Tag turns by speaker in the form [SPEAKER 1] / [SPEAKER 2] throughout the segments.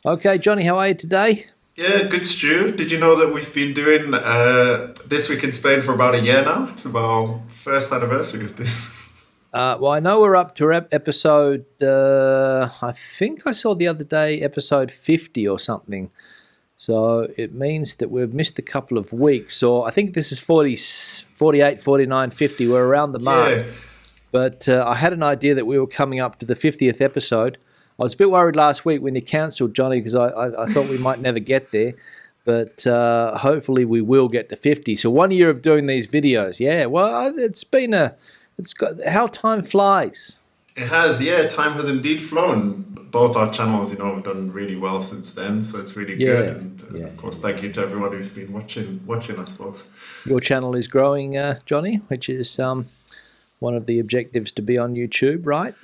[SPEAKER 1] Okay, Johnny, how are you today?
[SPEAKER 2] Yeah, good, Stu. Did you know that we've been doing This Week in Spain for about a year now? It's about our first anniversary of this.
[SPEAKER 1] Well, I know we're up to episode, I think I saw the other day, episode 50 or something. So it means that we've missed a couple of weeks. So I think this is 40, 48, 49, 50. We're around the mark.
[SPEAKER 2] Yeah,
[SPEAKER 1] But I had an idea that we were coming up to the 50th episode. I was a bit worried last week when you cancelled, Johnny, because I thought we might never get there. But hopefully we will get to 50. So 1 year of doing these videos. Yeah, well, it's got how time flies.
[SPEAKER 2] it has. Yeah, time has indeed flown. Both our channels, have done really well since then, so it's really good.
[SPEAKER 1] Yeah,
[SPEAKER 2] And
[SPEAKER 1] yeah,
[SPEAKER 2] of course,
[SPEAKER 1] yeah.
[SPEAKER 2] thank you to everyone who's been watching us both.
[SPEAKER 1] Your channel is growing, Johnny, which is one of the objectives to be on YouTube, right?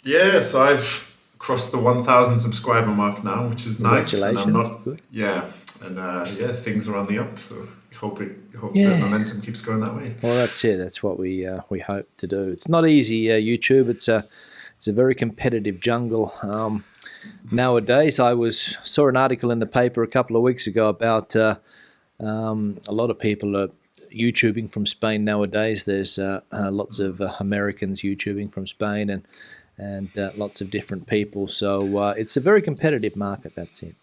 [SPEAKER 2] Yeah, so I've crossed the 1,000 subscriber mark now, which is nice, and I'm
[SPEAKER 1] Congratulations.
[SPEAKER 2] not.
[SPEAKER 1] Good.
[SPEAKER 2] Yeah, and yeah, things are on the up. So hope the
[SPEAKER 1] Yeah.
[SPEAKER 2] momentum keeps going that way.
[SPEAKER 1] Well, that's it. That's what we hope to do. It's not easy, YouTube. It's a very competitive jungle nowadays. I saw an article in the paper a couple of weeks ago about a lot of people are YouTubing from Spain nowadays. There's lots of Americans YouTubing from Spain and lots of different people. So it's a very competitive market. That's it.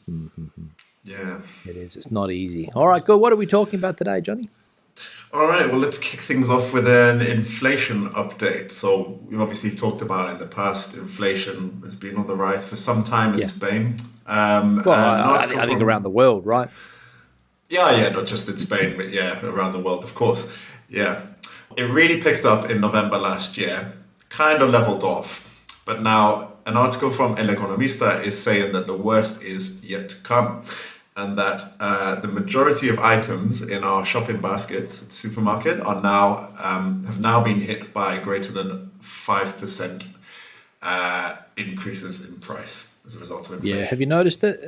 [SPEAKER 2] Yeah.
[SPEAKER 1] It is. It's not easy. All right, good. What are we talking about today, Johnny?
[SPEAKER 2] All right, well, let's kick things off with an inflation update. So, we've obviously talked about in the past, inflation has been on the rise for some time in
[SPEAKER 1] Yeah.
[SPEAKER 2] Spain.
[SPEAKER 1] Well,
[SPEAKER 2] An article
[SPEAKER 1] I think around
[SPEAKER 2] from,
[SPEAKER 1] the world, right?
[SPEAKER 2] yeah, not just in Spain, but yeah, around the world, of course. Yeah. It really picked up in November last year, kind of leveled off. But now, an article from El Economista is saying that the worst is yet to come, and that the majority of items in our shopping baskets at the supermarket are now have now been hit by greater than 5% increases in price as a result of
[SPEAKER 1] Yeah.
[SPEAKER 2] inflation.
[SPEAKER 1] Have you noticed it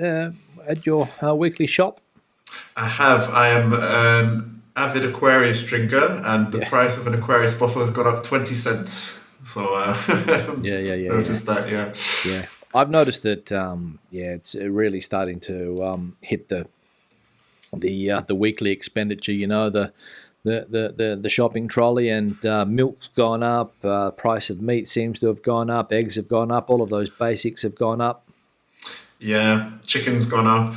[SPEAKER 1] at your weekly shop?
[SPEAKER 2] I have. I am an avid Aquarius drinker, and the
[SPEAKER 1] Yeah.
[SPEAKER 2] price of an Aquarius bottle has gone up 20 cents. So
[SPEAKER 1] Yeah. Yeah. Yeah. Yeah.
[SPEAKER 2] noticed that, yeah.
[SPEAKER 1] Yeah. I've noticed that. Yeah, it's really starting to hit the weekly expenditure. The shopping trolley, and milk's gone up. Price of meat seems to have gone up. Eggs have gone up. All of those basics have gone up.
[SPEAKER 2] Yeah, chicken's gone up.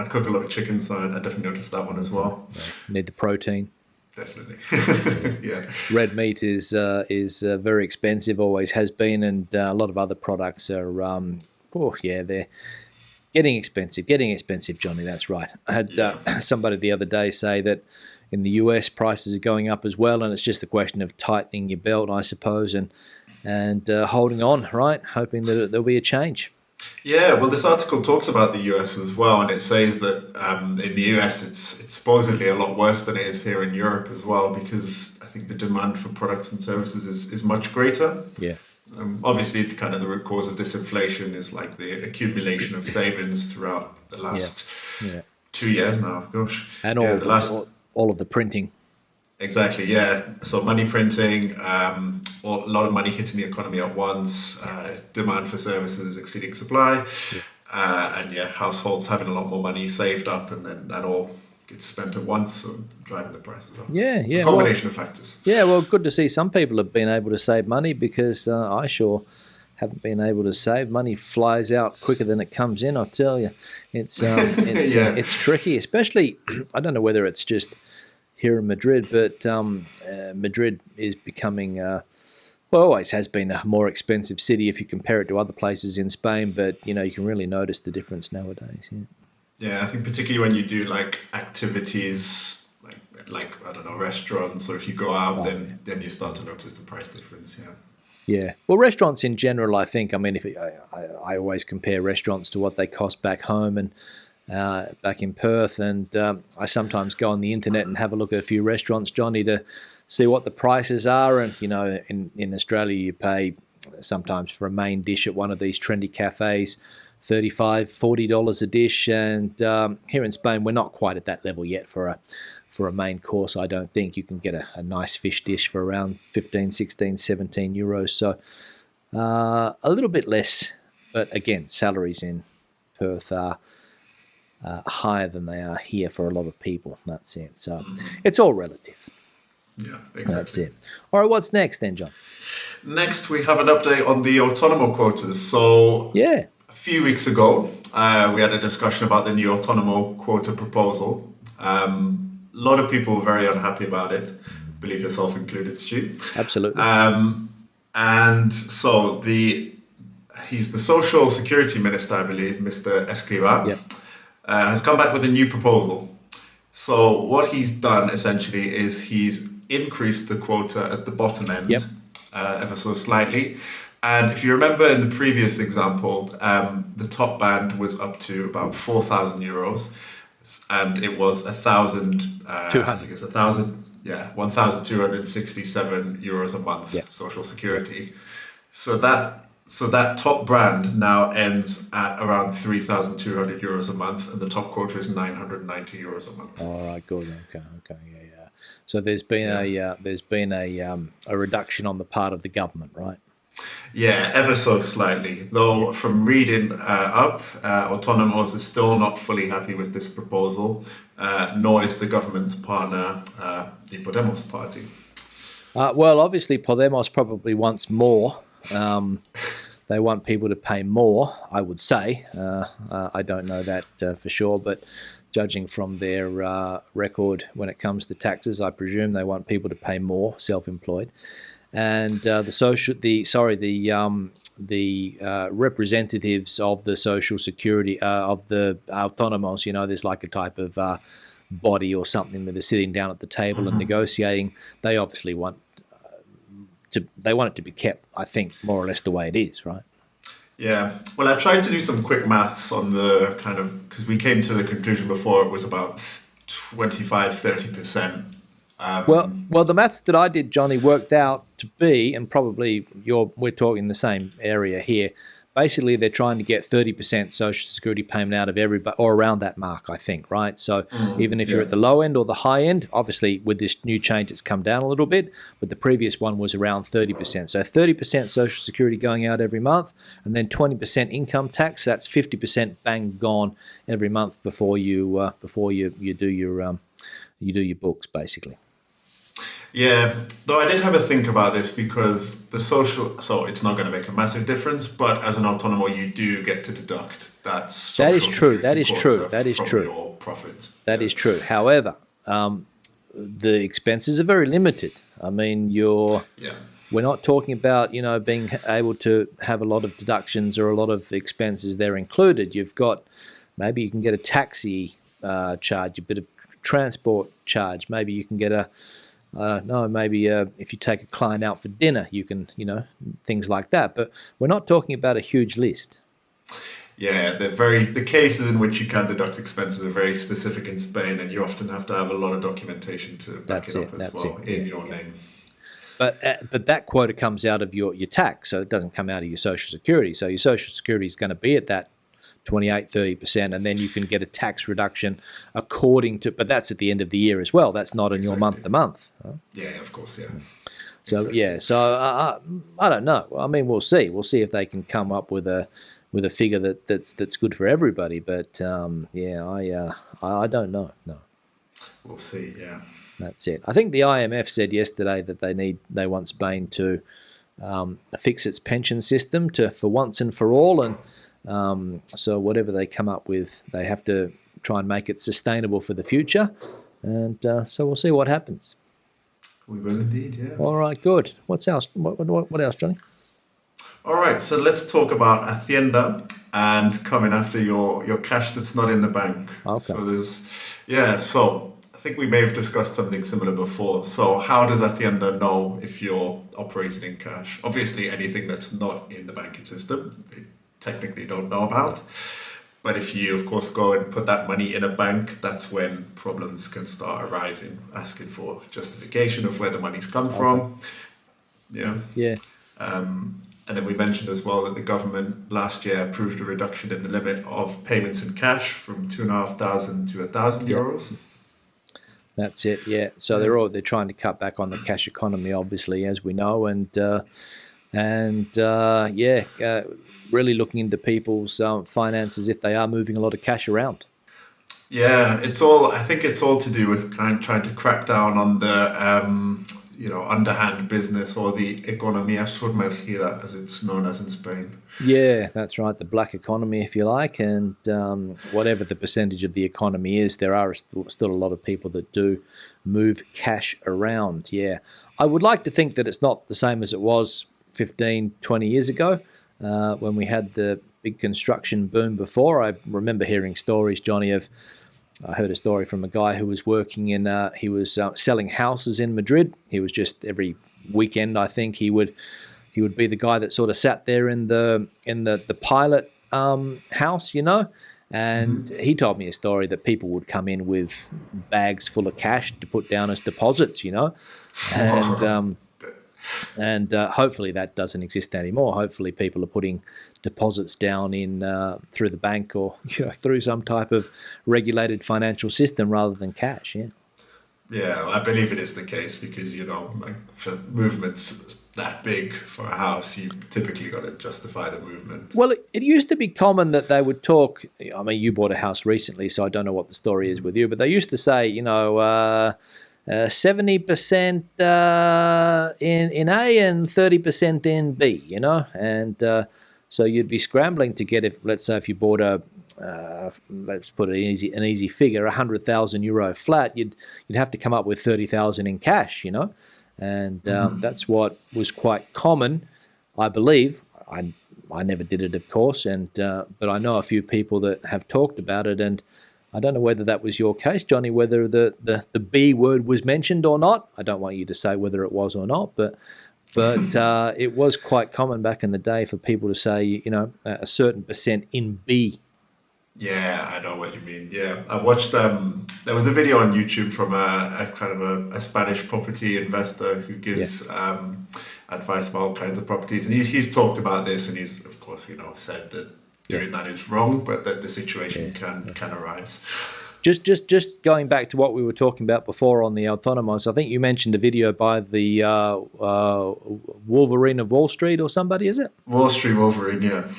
[SPEAKER 2] I cook a lot of chicken, so I definitely noticed that one as well.
[SPEAKER 1] Need the protein.
[SPEAKER 2] Definitely. Yeah.
[SPEAKER 1] Red meat is very expensive. Always has been, and a lot of other products are. Oh yeah, they're getting expensive. Getting expensive, Johnny. That's right. I had
[SPEAKER 2] Yeah.
[SPEAKER 1] somebody the other day say that in the US prices are going up as well, and it's just a question of tightening your belt, I suppose, and holding on, right? Hoping that there'll be a change.
[SPEAKER 2] Yeah, well, this article talks about the US as well, and it says that in the US it's supposedly a lot worse than it is here in Europe as well, because I think the demand for products and services is much greater.
[SPEAKER 1] Yeah.
[SPEAKER 2] Obviously, kind of the root cause of this inflation is like the accumulation of savings throughout the
[SPEAKER 1] Yeah.
[SPEAKER 2] last
[SPEAKER 1] Yeah.
[SPEAKER 2] 2 years now. Gosh,
[SPEAKER 1] And
[SPEAKER 2] yeah,
[SPEAKER 1] all
[SPEAKER 2] the last.
[SPEAKER 1] all of the printing.
[SPEAKER 2] Exactly, yeah. So money printing, a lot of money hitting the economy at once, demand for services exceeding supply, and yeah, households having a lot more money saved up, and then that all gets spent at once, so driving the prices up.
[SPEAKER 1] Yeah.
[SPEAKER 2] It's a
[SPEAKER 1] Yeah. Well,
[SPEAKER 2] combination of factors.
[SPEAKER 1] yeah. Well, good to see some people have been able to save money, because I sure haven't been able to save. Money flies out quicker than it comes in. I tell you,
[SPEAKER 2] Yeah,
[SPEAKER 1] it's tricky, especially. I don't know whether it's just here in Madrid, but Madrid is becoming, well, always has been a more expensive city if you compare it to other places in Spain. But you can really notice the difference nowadays. Yeah,
[SPEAKER 2] yeah. I think particularly when you do like activities, like I don't know, restaurants, or if you go out,
[SPEAKER 1] oh,
[SPEAKER 2] then you start to notice the price difference. Yeah.
[SPEAKER 1] yeah. Well, restaurants in general, I think. I mean, I always compare restaurants to what they cost back home and back in Perth, and I sometimes go on the internet and have a look at a few restaurants, Johnny, to see what the prices are. And in Australia, you pay sometimes for a main dish at one of these trendy cafes, $35, $40 a dish, and here in Spain, we're not quite at that level yet for a main course. I don't think you can get a nice fish dish for around 15, 16, 17 euros. So a little bit less, but again, salaries in Perth are higher than they are here for a lot of people. That's it. So it's all relative.
[SPEAKER 2] Yeah, exactly.
[SPEAKER 1] That's it. All right, what's next then, John?
[SPEAKER 2] Next, we have an update on the autonomo quotas. So
[SPEAKER 1] Yeah.
[SPEAKER 2] a few weeks ago, we had a discussion about the new autonomo quota proposal. A lot of people were very unhappy about it. Believe yourself included, Stu.
[SPEAKER 1] Absolutely.
[SPEAKER 2] And so he's the Social Security Minister, I believe, Mr. Escrivá,
[SPEAKER 1] Yep.
[SPEAKER 2] has come back with a new proposal. So what he's done essentially is he's increased the quota at the bottom end
[SPEAKER 1] Yep.
[SPEAKER 2] Ever so slightly. And if you remember in the previous example, the top band was up to about 4,000 euros, and it was 1,000. I think it's 1,000. Yeah, 1,267 euros a month.
[SPEAKER 1] Yep.
[SPEAKER 2] Social security. So that top brand now ends at around 3,200 euros a month, and the top quota is 990 euros a month.
[SPEAKER 1] All right, good. Okay, yeah. So there's been a reduction on the part of the government, right?
[SPEAKER 2] Yeah, ever so slightly. Though from reading up, Autonomos is still not fully happy with this proposal, nor is the government's partner, the Podemos party.
[SPEAKER 1] Well, obviously Podemos probably wants more. They want people to pay more, I would say. I don't know that for sure, but judging from their record when it comes to taxes, I presume they want people to pay more, self-employed. And the representatives of the Social Security of the autonomos, there's like a type of body or something that is sitting down at the table and negotiating. They obviously want it to be kept, I think, more or less the way it is, right?
[SPEAKER 2] Yeah. Well, I tried to do some quick maths on the kind of, because we came to the conclusion before it was about 25-30%.
[SPEAKER 1] Well, the maths that I did, Johnny, worked out to be, and probably we're talking the same area here. Basically, they're trying to get 30% Social Security payment out of everybody, or around that mark, I think, right? So even if you're at the low end or the high end, obviously with this new change, it's come down a little bit, but the previous one was around 30%. So 30% Social Security going out every month, and then 20% income tax. That's 50% bang gone every month before you do your books, basically.
[SPEAKER 2] Yeah, though I did have a think about this because so it's not going to make a massive difference, but as an autonomo, you do get to deduct that social
[SPEAKER 1] That is true.
[SPEAKER 2] from your profits.
[SPEAKER 1] That is true. However, the expenses are very limited. I mean, we're not talking about, being able to have a lot of deductions or a lot of expenses there included. You've got, maybe you can get a taxi charge, a bit of transport charge. Maybe you can get if you take a client out for dinner, you can, things like that. But we're not talking about a huge list.
[SPEAKER 2] Yeah, the cases in which you can deduct expenses are very specific in Spain, and you often have to have a lot of documentation to back it up as well in your name.
[SPEAKER 1] But that quota comes out of your tax, so it doesn't come out of your Social Security. So your Social Security is going to be at that 28-30%, and then you can get a tax reduction according to, but that's at the end of the year as well. That's not in your month to month.
[SPEAKER 2] Yeah, of course, yeah.
[SPEAKER 1] So I don't know. I mean, we'll see. We'll see if they can come up with a figure that's good for everybody. But I don't know. No,
[SPEAKER 2] we'll see. Yeah,
[SPEAKER 1] that's it. I think the IMF said yesterday that they want Spain to fix its pension system for once and for all, and so whatever they come up with, they have to try and make it sustainable for the future. And so we'll see what happens.
[SPEAKER 2] We will indeed, yeah.
[SPEAKER 1] All right, good. What's else? What else, Johnny?
[SPEAKER 2] All right, so let's talk about Athenda and coming after your cash that's not in the bank.
[SPEAKER 1] Okay.
[SPEAKER 2] So I think we may have discussed something similar before. So how does Athenda know if you're operating in cash? Obviously, anything that's not in the banking system, they technically don't know about. But if you, of course, go and put that money in a bank, that's when problems can start arising, asking for justification of where the money's come from. Yeah.
[SPEAKER 1] Yeah.
[SPEAKER 2] And then we mentioned as well that the government last year approved a reduction in the limit of payments in cash from 2,500 to 1,000 euros.
[SPEAKER 1] That's it. Yeah. So they're trying to cut back on the cash economy, obviously, as we know, and and really looking into people's finances if they are moving a lot of cash around.
[SPEAKER 2] Yeah, it's all. I think it's all to do with kind of trying to crack down on the underhand business, or the economía sumergida, as it's known as in Spain.
[SPEAKER 1] Yeah, that's right. The black economy, if you like, and whatever the percentage of the economy is, there are still a lot of people that do move cash around. Yeah. I would like to think that it's not the same as it was 15, 20 years ago when we had the big construction boom before. I remember hearing stories, Johnny, I heard a story from a guy who was working he was selling houses in Madrid. He was just every weekend, I think, he would be the guy that sort of sat there in the pilot house, and he told me a story that people would come in with bags full of cash to put down as deposits, and hopefully that doesn't exist anymore. Hopefully people are putting deposits down in through the bank, or through some type of regulated financial system rather than cash. Yeah.
[SPEAKER 2] Yeah, I believe it is the case because, like for movements that big for a house, you typically got to justify the movement.
[SPEAKER 1] Well, it used to be common that they would talk. I mean, you bought a house recently, so I don't know what the story is with you, but they used to say, 70% in A and 30% in B, and so you'd be scrambling to get it. Let's say if you bought let's put an easy figure, €100,000 flat, you'd have to come up with 30,000 in cash, and that's what was quite common, I believe. I never did it, of course, but I know a few people that have talked about it, and I don't know whether that was your case, Johnny, whether the B word was mentioned or not. I don't want you to say whether it was or not, but it was quite common back in the day for people to say, a certain percent in B.
[SPEAKER 2] Yeah, I know what you mean. Yeah, I watched. There was a video on YouTube from a kind of a Spanish property investor who gives advice about all kinds of properties, and he's talked about this, and he's of course said that doing that is wrong, but that the situation can arise.
[SPEAKER 1] Just going back to what we were talking about before on the autónomos, I think you mentioned a video by the Wolverine of Wall Street or somebody, is it?
[SPEAKER 2] Wall Street Wolverine, yeah.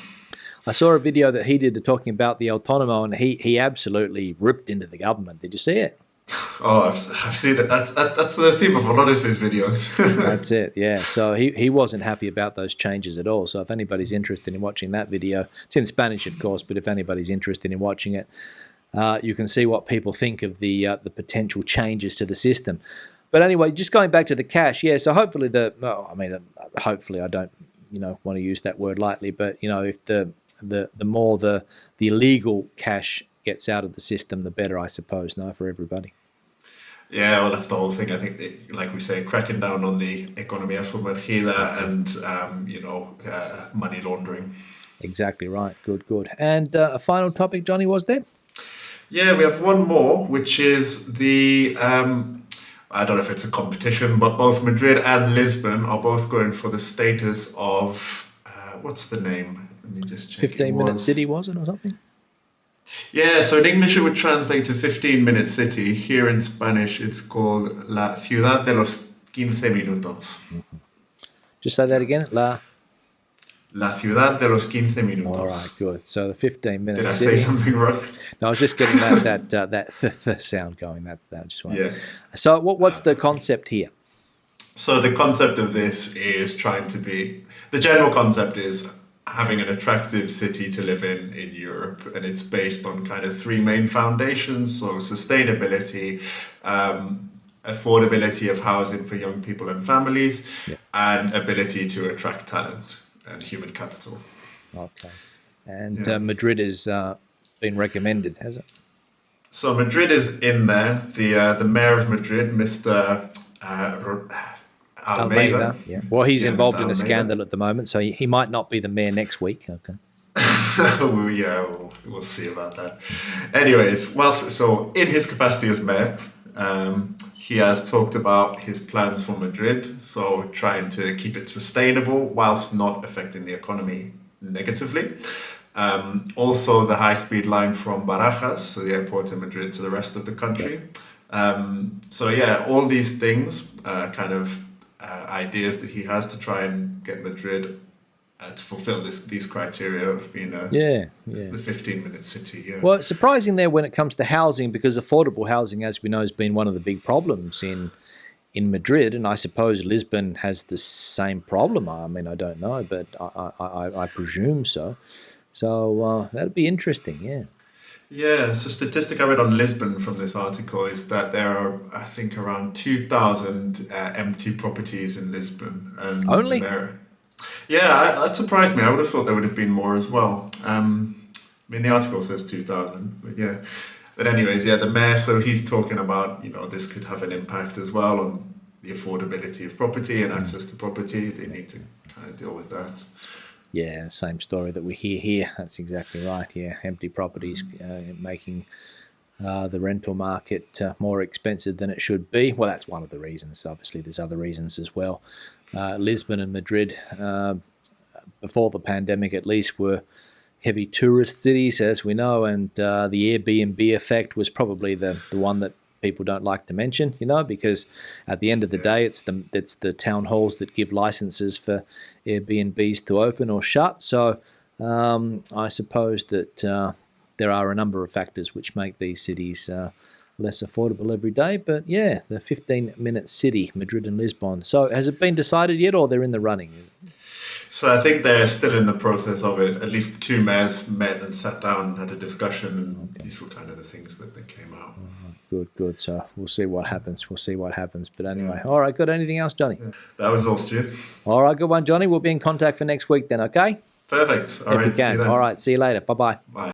[SPEAKER 1] I saw a video that he did talking about the autonomo, and he absolutely ripped into the government. Did you see it?
[SPEAKER 2] Oh, I've seen it. That's the theme of a lot of his videos.
[SPEAKER 1] That's it, yeah. So he wasn't happy about those changes at all. So if anybody's interested in watching that video, it's in Spanish, of course, but if anybody's interested in watching it, you can see what people think of the potential changes to the system. But anyway, just going back to the cash, yeah. So hopefully hopefully I don't want to use that word lightly, but if the more the illegal cash gets out of the system, the better, I suppose, for everybody.
[SPEAKER 2] Yeah, well, that's the whole thing. I think, like we say, cracking down on the economía sumergida and money laundering.
[SPEAKER 1] Exactly right. Good. And a final topic, Johnny, was there?
[SPEAKER 2] Yeah, we have one more, which is the, I don't know if it's a competition, but both Madrid and Lisbon are both going for the status of, what's the name? Let me just check.
[SPEAKER 1] 15-minute city, was it, or something?
[SPEAKER 2] Yeah, so in English it would translate to 15-minute city. Here in Spanish it's called La Ciudad de los 15 Minutos.
[SPEAKER 1] Just say that again. La
[SPEAKER 2] Ciudad de los 15 Minutos.
[SPEAKER 1] All right, good. So the 15-minute
[SPEAKER 2] Did I
[SPEAKER 1] city.
[SPEAKER 2] say something wrong?
[SPEAKER 1] No, I was just getting that sound going. That just one.
[SPEAKER 2] Yeah.
[SPEAKER 1] So what's the concept here?
[SPEAKER 2] So the concept of this is the general concept is having an attractive city to live in Europe, and it's based on kind of three main foundations: so sustainability, affordability of housing for young people and families, and ability to attract talent and human capital.
[SPEAKER 1] Okay. And Madrid has been recommended, has it?
[SPEAKER 2] So Madrid is in there. The mayor of Madrid, Mr. Almeida.
[SPEAKER 1] Yeah. Well, he's involved in a
[SPEAKER 2] Almeida.
[SPEAKER 1] scandal at the moment, so he might not be the mayor next week. Okay.
[SPEAKER 2] We'll see about that. Anyways, so in his capacity as mayor, he has talked about his plans for Madrid, so trying to keep it sustainable whilst not affecting the economy negatively. Also, the high-speed line from Barajas, so the airport in Madrid, to the rest of the country. All these things kind of ideas that he has to try and get Madrid to fulfill these criteria of being
[SPEAKER 1] Yeah.
[SPEAKER 2] the 15-minute city. Yeah.
[SPEAKER 1] Well, it's surprising there when it comes to housing, because affordable housing, as we know, has been one of the big problems in Madrid, and I suppose Lisbon has the same problem. I mean, I don't know, but I presume so. So that'd be interesting, yeah.
[SPEAKER 2] Yeah, so statistic I read on Lisbon from this article is that there are, I think, around 2,000 empty properties in Lisbon, and the
[SPEAKER 1] Only?
[SPEAKER 2] mayor. Yeah, that surprised me. I would have thought there would have been more as well. I mean, the article says 2,000, but yeah. But anyways, yeah, the mayor. So he's talking about this could have an impact as well on the affordability of property and access to property. They need to kind of deal with that.
[SPEAKER 1] Yeah, same story that we hear here. That's exactly right. Yeah, empty properties making the rental market more expensive than it should be. Well, that's one of the reasons. Obviously, there's other reasons as well. Lisbon and Madrid, before the pandemic at least, were heavy tourist cities, as we know, and the Airbnb effect was probably the one that people don't like to mention, because at the end of the day, it's the town halls that give licenses for Airbnbs to open or shut. So I suppose that there are a number of factors which make these cities less affordable every day. But yeah, the 15-minute city, Madrid and Lisbon. So has it been decided yet, or they're in the running?
[SPEAKER 2] So I think they're still in the process of it. At least the two mayors met and sat down and had a discussion, and these were kind of the things that came out.
[SPEAKER 1] Good. So we'll see what happens. But anyway, all right, good. Anything else, Johnny?
[SPEAKER 2] Yeah. That was all, Stu.
[SPEAKER 1] All right, good one, Johnny. We'll be in contact for next week then, okay?
[SPEAKER 2] Perfect. All
[SPEAKER 1] If
[SPEAKER 2] right,
[SPEAKER 1] we can.
[SPEAKER 2] see you then.
[SPEAKER 1] All right, see you later. Bye-bye.
[SPEAKER 2] Bye.